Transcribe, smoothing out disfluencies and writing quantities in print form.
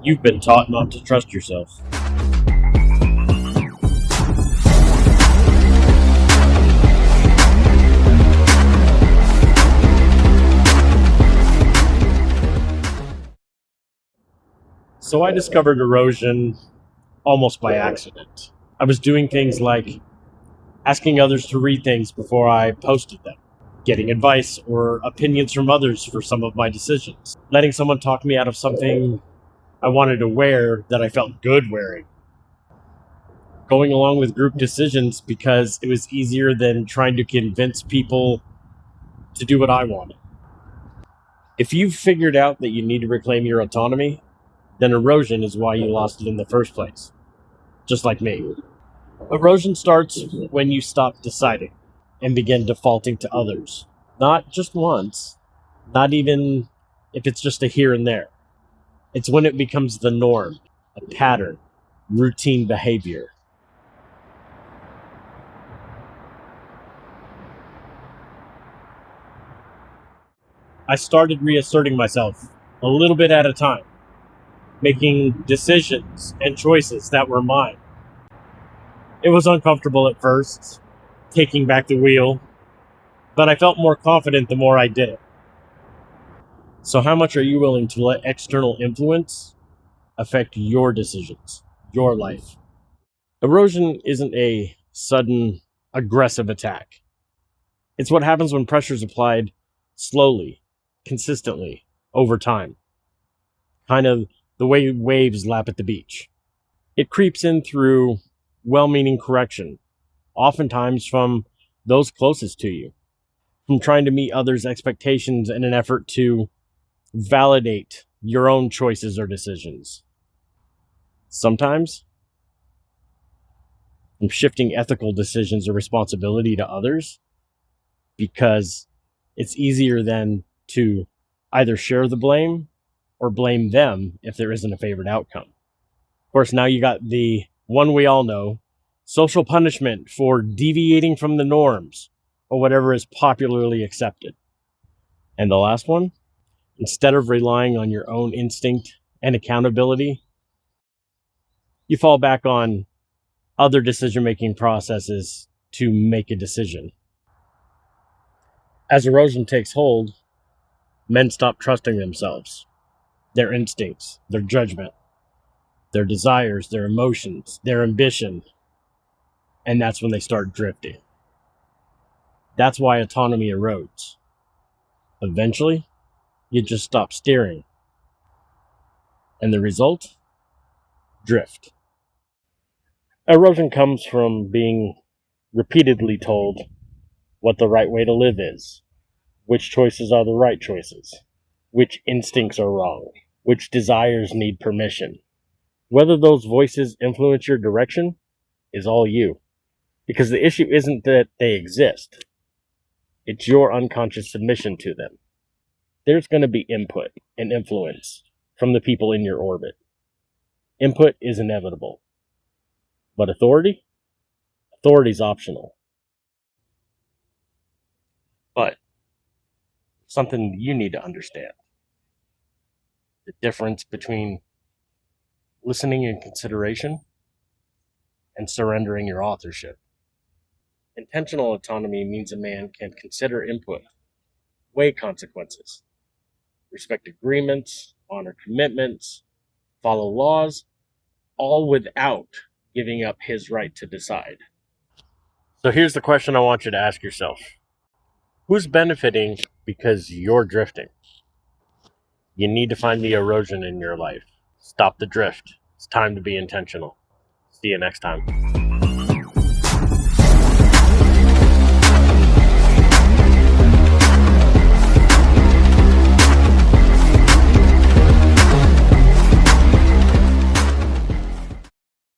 You've been taught not to trust yourself. So I discovered Erosion almost by accident. I was doing things like asking others to read things before I posted them, getting advice or opinions from others for some of my decisions, letting someone talk me out of something I wanted to wear that I felt good wearing, going along with group decisions because it was easier than trying to convince people to do what I wanted. If you've figured out that you need to reclaim your autonomy, then erosion is why you lost it in the first place. Just like me. Erosion starts when you stop deciding and begin defaulting to others. Not just once, not even if it's just a here and there. It's when it becomes the norm, a pattern, routine behavior. I started reasserting myself a little bit at a time, making decisions and choices that were mine. It was uncomfortable at first, taking back the wheel, but I felt more confident the more I did it. So how much are you willing to let external influence affect your decisions, your life? Erosion isn't a sudden, aggressive attack. It's what happens when pressure is applied slowly, consistently, over time. Kind of the way waves lap at the beach. It creeps in through well-meaning correction, oftentimes from those closest to you, from trying to meet others' expectations in an effort to validate your own choices or decisions. Sometimes, from shifting ethical decisions or responsibility to others, because it's easier then to either share the blame or blame them if there isn't a favored outcome. Of course, now you got the one we all know, social punishment for deviating from the norms or whatever is popularly accepted. And the last one, instead of relying on your own instinct and accountability, you fall back on other decision-making processes to make a decision. As erosion takes hold, men stop trusting themselves, their instincts, their judgment, their desires, their emotions, their ambition, and that's when they start drifting. That's why autonomy erodes. Eventually, you just stop steering. And the result? Drift. Erosion comes from being repeatedly told what the right way to live is, which choices are the right choices, which instincts are wrong, which desires need permission. Whether those voices influence your direction is all you. Because the issue isn't that they exist, it's your unconscious submission to them. There's going to be input and influence from the people in your orbit. Input is inevitable. But authority? Authority's optional. But something you need to understand. The difference between listening and consideration and surrendering your authorship. Intentional autonomy means a man can consider input, weigh consequences, respect agreements, honor commitments, follow laws, all without giving up his right to decide. So here's the question I want you to ask yourself. Who's benefiting because you're drifting? You need to find the erosion in your life. Stop the drift. It's time to be intentional. See you next time.